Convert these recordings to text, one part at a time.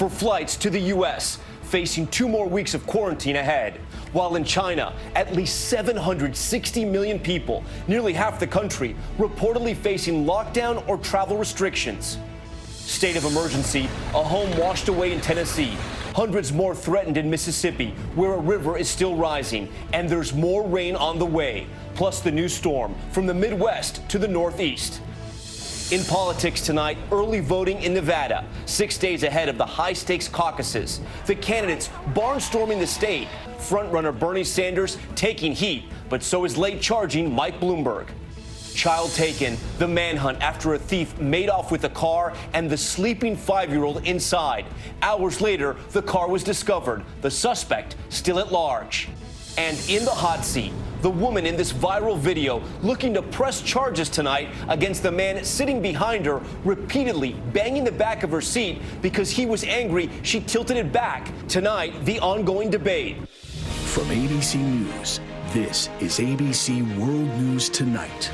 for flights to the U.S., facing 2 more weeks of quarantine ahead. While in China, at least 760 million people, nearly half the country, reportedly facing lockdown or travel restrictions. State of emergency, a home washed away in Tennessee. Hundreds more threatened in Mississippi, where a river is still rising, and there's more rain on the way, plus the new storm from the Midwest to the Northeast. In politics tonight, early voting in Nevada, 6 days ahead of the high-stakes caucuses. The candidates barnstorming the state. Frontrunner Bernie Sanders taking heat, but so is late-charging Mike Bloomberg. Child taken, the manhunt after a thief made off with a car and the sleeping 5-year-old inside. Hours later, the car was discovered, the suspect still at large. And in the hot seat, the woman in this viral video looking to press charges tonight against the man sitting behind her, repeatedly banging the back of her seat because he was angry she tilted it back. Tonight, the ongoing debate. From ABC News, this is ABC World News Tonight.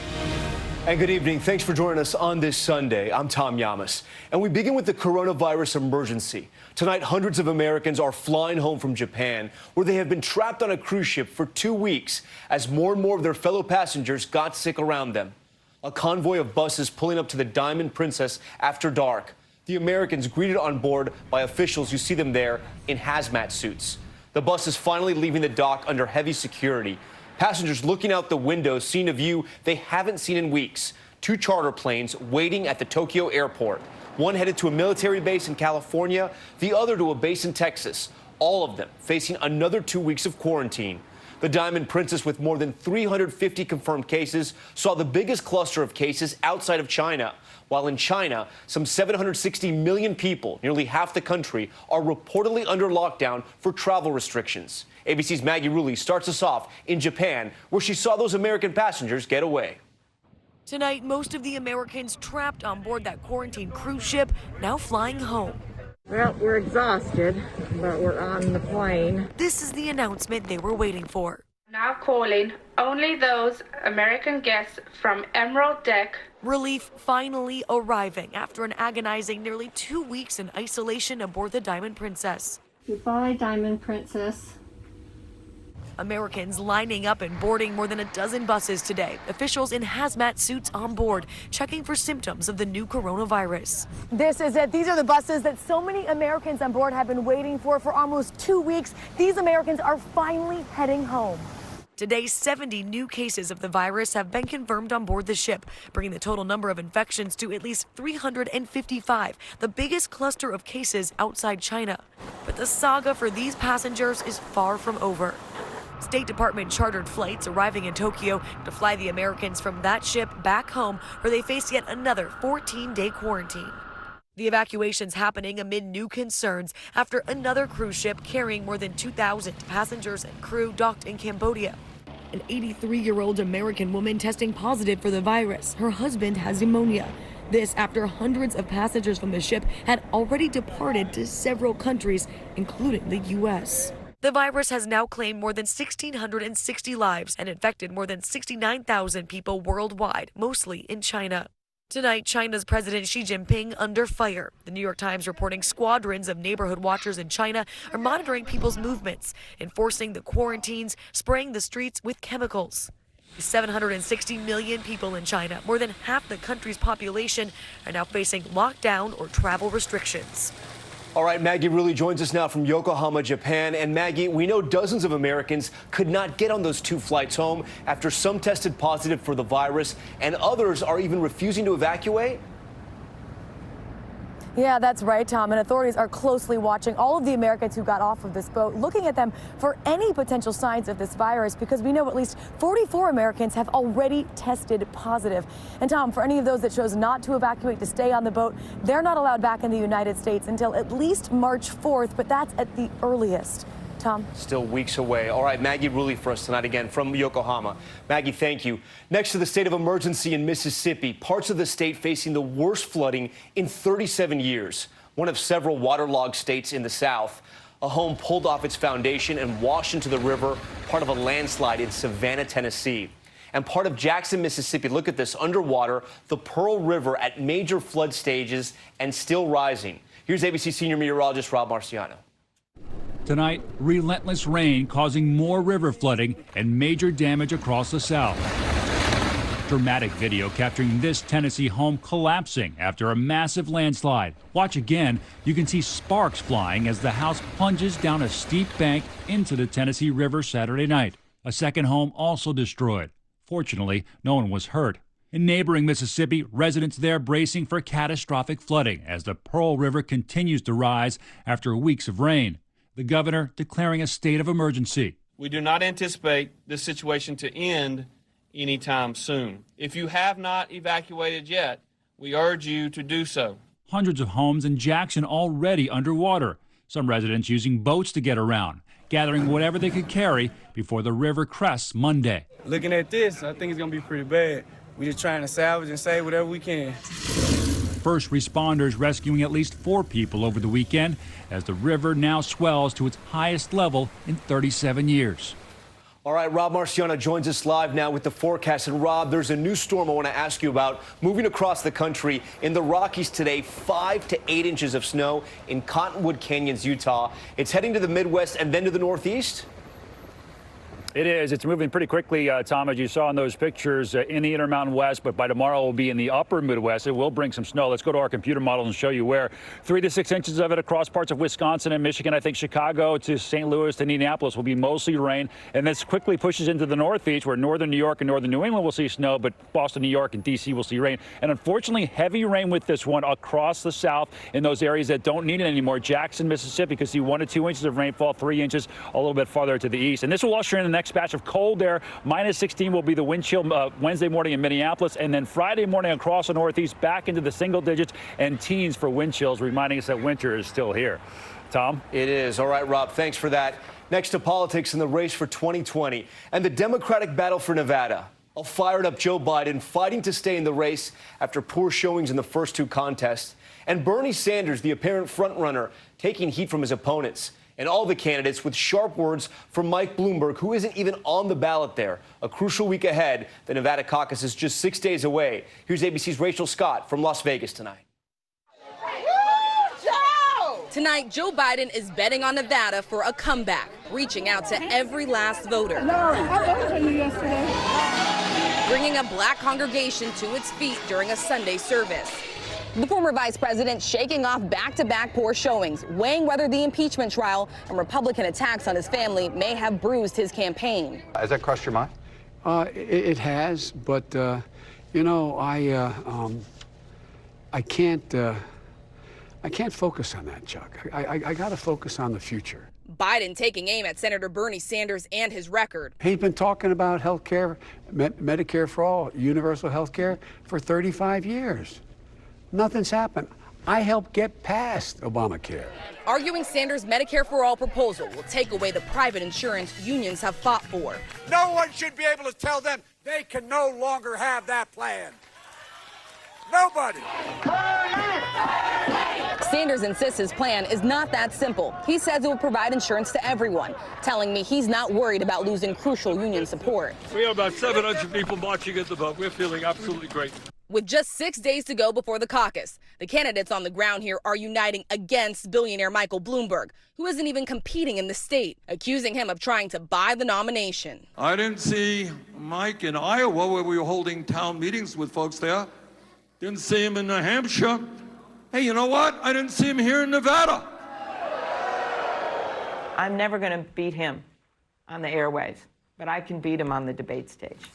And good evening. Thanks for joining us on this Sunday. I'm Tom Yamas. And we begin with the coronavirus emergency. Tonight, hundreds of Americans are flying home from Japan, where they have been trapped on a cruise ship for 2 weeks as more and more of their fellow passengers got sick around them. A convoy of buses pulling up to the Diamond Princess after dark. The Americans greeted on board by officials. You see them there in hazmat suits. The bus is finally leaving the dock under heavy security. Passengers looking out the window, seeing a view they haven't seen in weeks. 2 charter planes waiting at the Tokyo airport. One headed to a military base in California, the other to a base in Texas. All of them facing another 2 weeks of quarantine. The Diamond Princess, with more than 350 confirmed cases, saw the biggest cluster of cases outside of China. While in China, some 760 million people, nearly half the country, are reportedly under lockdown for travel restrictions. ABC's Maggie Rulli starts us off in Japan, where she saw those American passengers get away. Tonight, most of the Americans trapped on board that quarantine cruise ship now flying home. Well, we're exhausted, but we're on the plane. This is the announcement they were waiting for. Now calling only those American guests from Emerald Deck. Relief finally arriving after an agonizing nearly 2 weeks in isolation aboard the Diamond Princess. Goodbye, Diamond Princess. Americans lining up and boarding more than a dozen buses today. Officials in hazmat suits on board, checking for symptoms of the new coronavirus. This is it. These are the buses that so many Americans on board have been waiting for almost 2 weeks. These Americans are finally heading home. Today, 70 new cases of the virus have been confirmed on board the ship, bringing the total number of infections to at least 355, the biggest cluster of cases outside China. But the saga for these passengers is far from over. State Department chartered flights arriving in Tokyo to fly the Americans from that ship back home, where they face yet another 14-day quarantine. The evacuation's happening amid new concerns after another cruise ship carrying more than 2,000 passengers and crew docked in Cambodia. An 83-year-old American woman testing positive for the virus. Her husband has pneumonia. This after hundreds of passengers from the ship had already departed to several countries, including the U.S. The virus has now claimed more than 1,660 lives and infected more than 69,000 people worldwide, mostly in China. Tonight, China's President Xi Jinping under fire. The New York Times reporting squadrons of neighborhood watchers in China are monitoring people's movements, enforcing the quarantines, spraying the streets with chemicals. 760 million people in China, more than half the country's population, are now facing lockdown or travel restrictions. All right, Maggie Rulli joins us now from Yokohama, Japan. And Maggie, we know dozens of Americans could not get on those 2 flights home after some tested positive for the virus and others are even refusing to evacuate. Yeah, that's right, Tom. And authorities are closely watching all of the Americans who got off of this boat, looking at them for any potential signs of this virus, because we know at least 44 Americans have already tested positive. And Tom, for any of those that chose not to evacuate to stay on the boat, they're not allowed back in the United States until at least March 4th, but that's at the earliest. Tom? Still weeks away. All right, Maggie Rulli for us tonight again from Yokohama. Maggie, thank you. Next to the state of emergency in Mississippi, parts of the state facing the worst flooding in 37 years. One of several waterlogged states in the South. A home pulled off its foundation and washed into the river, part of a landslide in Savannah, Tennessee. And part of Jackson, Mississippi, look at this, underwater, the Pearl River at major flood stages and still rising. Here's ABC senior meteorologist Rob Marciano. Tonight, relentless rain causing more river flooding and major damage across the South. Dramatic video capturing this Tennessee home collapsing after a massive landslide. Watch again. You can see sparks flying as the house plunges down a steep bank into the Tennessee River Saturday night. A second home also destroyed. Fortunately, no one was hurt. In neighboring Mississippi, residents there bracing for catastrophic flooding as the Pearl River continues to rise after weeks of rain. The governor declaring a state of emergency. We do not anticipate this situation to end anytime soon. If you have not evacuated yet, we urge you to do so. Hundreds of homes in Jackson already underwater. Some residents using boats to get around, gathering whatever they could carry before the river crests Monday. Looking at this, I think it's going to be pretty bad. We're just trying to salvage and save whatever we can. First responders rescuing at least 4 people over the weekend as the river now swells to its highest level in 37 years. All right, Rob Marciano joins us live now with the forecast. And Rob, there's a new storm I want to ask you about moving across the country. In the Rockies today, 5 to 8 inches of snow in Cottonwood Canyons, Utah. It's heading to the Midwest and then to the Northeast. It is. It's moving pretty quickly, Tom, as you saw in those pictures in the Intermountain West, but by tomorrow it will be in the upper Midwest. It will bring some snow. Let's go to our computer model and show you where. 3 to 6 inches of it across parts of Wisconsin and Michigan. I think Chicago to St. Louis to Indianapolis will be mostly rain. And this quickly pushes into the Northeast, where northern New York and northern New England will see snow, but Boston, New York, and D.C. will see rain. And unfortunately, heavy rain with this one across the South in those areas that don't need it anymore. Jackson, Mississippi could see 1 to 2 inches of rainfall, 3 inches a little bit farther to the east. And this will usher in the next batch of cold air. Minus 16 will be the wind chill Wednesday morning in Minneapolis, and then Friday morning across the Northeast back into the single digits and teens for wind chills, reminding us that winter is still here. Tom? It is. All right, Rob, thanks for that. Next to politics in the race for 2020 and the Democratic battle for Nevada. A fired-up Joe Biden fighting to stay in the race after poor showings in the first 2 contests. And Bernie Sanders, the apparent frontrunner, taking heat from his opponents. And all the candidates with sharp words from Mike Bloomberg, who isn't even on the ballot there. A crucial week ahead. The Nevada caucus is just 6 days away. Here's ABC's Rachel Scott from Las Vegas tonight. Tonight, Joe Biden is betting on Nevada for a comeback, reaching out to every last voter. I voted for you yesterday. Bringing a black congregation to its feet during a Sunday service. The former vice president shaking off back-to-back poor showings, weighing whether the impeachment trial and Republican attacks on his family may have bruised his campaign. Has that crossed your mind? It has, but you know, I can't focus on that, Chuck. I got to focus on the future. Biden taking aim at Senator Bernie Sanders and his record. He's been talking about health care, Medicare for all, universal health care for 35 years. Nothing's happened. I helped get past Obamacare. Arguing Sanders' Medicare for All proposal will take away the private insurance unions have fought for. No one should be able to tell them they can no longer have that plan. Nobody. Sanders insists his plan is not that simple. He says it will provide insurance to everyone, telling me he's not worried about losing crucial union support. We have about 700 people marching at the vote. We're feeling absolutely great. With just 6 days to go before the caucus, the candidates on the ground here are uniting against billionaire Michael Bloomberg, who isn't even competing in the state, accusing him of trying to buy the nomination. I didn't see Mike in Iowa, where we were holding town meetings with folks there. Didn't see him in New Hampshire. Hey, you know what? I didn't see him here in Nevada. I'm never going to beat him on the airways, but I can beat him on the debate stage.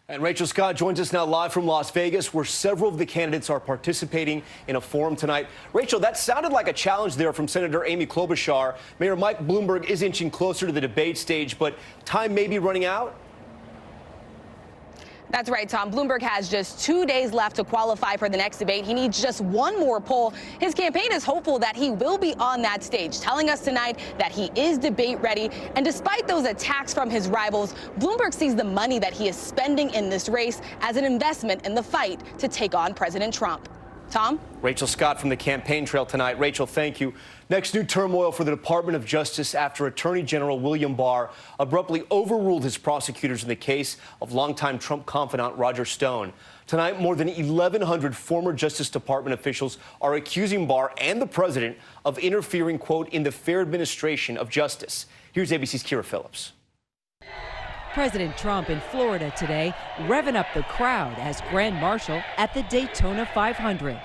And Rachel Scott joins us now live from Las Vegas, where several of the candidates are participating in a forum tonight. Rachel, that sounded like a challenge there from Senator Amy Klobuchar. Mayor Mike Bloomberg is inching closer to the debate stage, but time may be running out. That's right, Tom. Bloomberg has just 2 days left to qualify for the next debate. He needs just one more poll. His campaign is hopeful that he will be on that stage, telling us tonight that he is debate ready. And despite those attacks from his rivals, Bloomberg sees the money that he is spending in this race as an investment in the fight to take on President Trump. Tom? Rachel Scott from the campaign trail tonight. Rachel, thank you. Next, new turmoil for the Department of Justice after Attorney General William Barr abruptly overruled his prosecutors in the case of longtime Trump confidant Roger Stone. Tonight, more than 1,100 former Justice Department officials are accusing Barr and the president of interfering, quote, in the fair administration of justice. Here's ABC's Kira Phillips. President Trump in Florida today, revving up the crowd as Grand Marshal at the Daytona 500.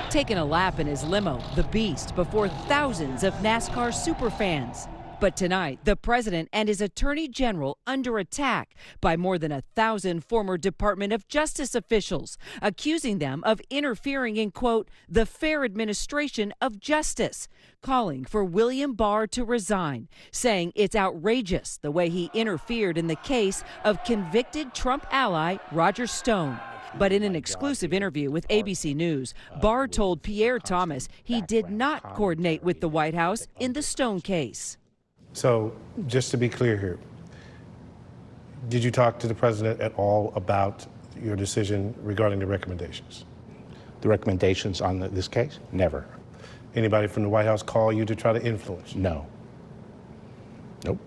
Taking a lap in his limo, the Beast, before thousands of NASCAR superfans. But tonight, the president and his attorney general under attack by more than 1,000 former Department of Justice officials, accusing them of interfering in, quote, the fair administration of justice, calling for William Barr to resign, saying it's outrageous the way he interfered in the case of convicted Trump ally Roger Stone. But in an exclusive interview with ABC News, Barr told Pierre Thomas he did not coordinate with the White House in the Stone case. So, just to be clear here, did you talk to the president at all about your decision regarding the recommendations? The recommendations on this case? Never. Anybody from the White House call you to try to influence? No. Nope.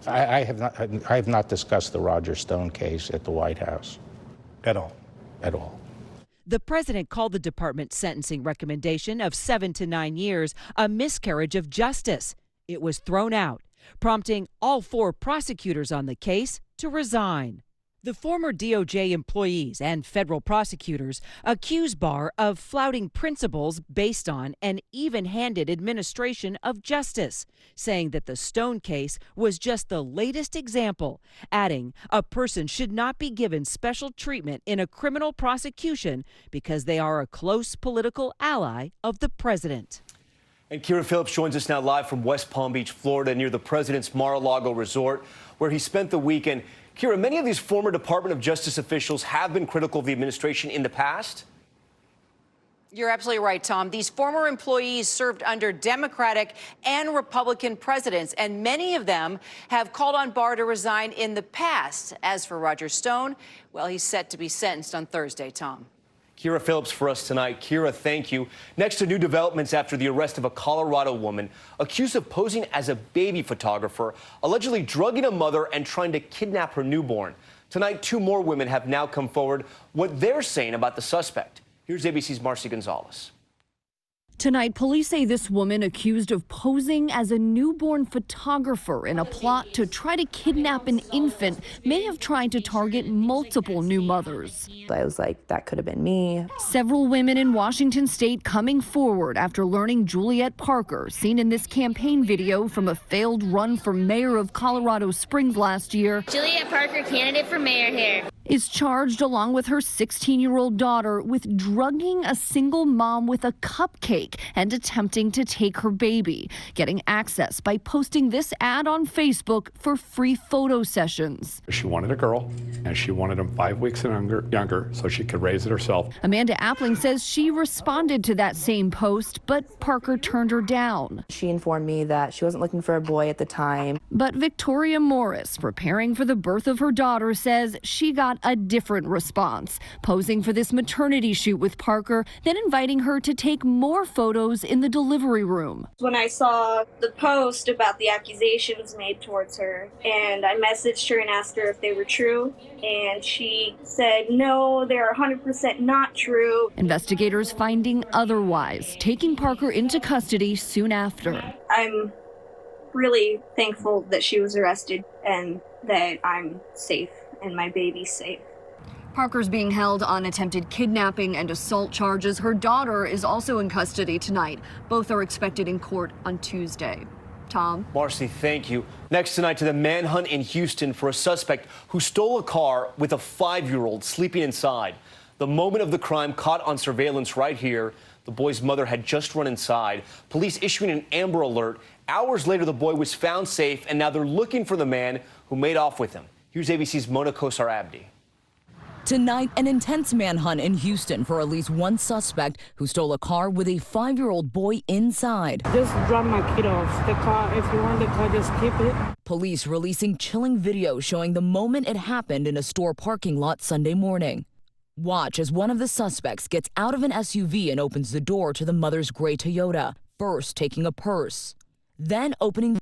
I have not discussed the Roger Stone case at the White House. At all? At all. The president called the department's sentencing recommendation of 7 to 9 years a miscarriage of justice. It was thrown out, prompting all 4 prosecutors on the case to resign. The former DOJ employees and federal prosecutors accuse Barr of flouting principles based on an even-handed administration of justice, saying that the Stone case was just the latest example, adding a person should not be given special treatment in a criminal prosecution because they are a close political ally of the president. And Kira Phillips joins us now live from West Palm Beach, Florida, near the president's Mar-a-Lago resort, where he spent the weekend. Kira, many of these former Department of Justice officials have been critical of the administration in the past. You're absolutely right, Tom. These former employees served under Democratic and Republican presidents, and many of them have called on Barr to resign in the past. As for Roger Stone, well, he's set to be sentenced on Thursday, Tom. Kira Phillips for us tonight. Kira, thank you. Next to new developments after the arrest of a Colorado woman accused of posing as a baby photographer, allegedly drugging a mother and trying to kidnap her newborn. Tonight, 2 more women have now come forward what they're saying about the suspect. Here's ABC's Marcy Gonzalez. Tonight, police say this woman accused of posing as a newborn photographer in a plot to try to kidnap an infant may have tried to target multiple new mothers. I was like, that could have been me. Several women in Washington state coming forward after learning Juliet Parker, seen in this campaign video from a failed run for mayor of Colorado Springs last year. Juliet Parker, candidate for mayor here. Is charged along with her 16-year-old daughter with drugging a single mom with a cupcake and attempting to take her baby, getting access by posting this ad on Facebook for free photo sessions. She wanted a girl, and she wanted him 5 weeks and younger so she could raise it herself. Amanda Appling says she responded to that same post, but Parker turned her down. She informed me that she wasn't looking for a boy at the time. But Victoria Morris, preparing for the birth of her daughter, says she got a different response, posing for this maternity shoot with Parker, then inviting her to take more photos in the delivery room. When I saw the post about the accusations made towards her, and I messaged her and asked her if they were true, and she said, no, they're 100% not true. Investigators finding otherwise, taking Parker into custody soon after. I'm really thankful that she was arrested and that I'm safe and my baby's safe. Parker's being held on attempted kidnapping and assault charges. Her daughter is also in custody tonight. Both are expected in court on Tuesday. Tom? Marcy, thank you. Next tonight to the manhunt in Houston for a suspect who stole a car with a 5-year-old sleeping inside. The moment of the crime caught on surveillance right here. The boy's mother had just run inside. Police issuing an Amber Alert. Hours later, the boy was found safe, and now they're looking for the man who made off with him. Here's ABC's Mona Kosar Abdi. Tonight, an intense manhunt in Houston for at least one suspect who stole a car with a 5-year-old boy inside. Just drop my kid off the car. If you want the car, just keep it. Police releasing chilling video showing the moment it happened in a store parking lot Sunday morning. Watch as one of the suspects gets out of an SUV and opens the door to the mother's gray Toyota, first taking a purse, then opening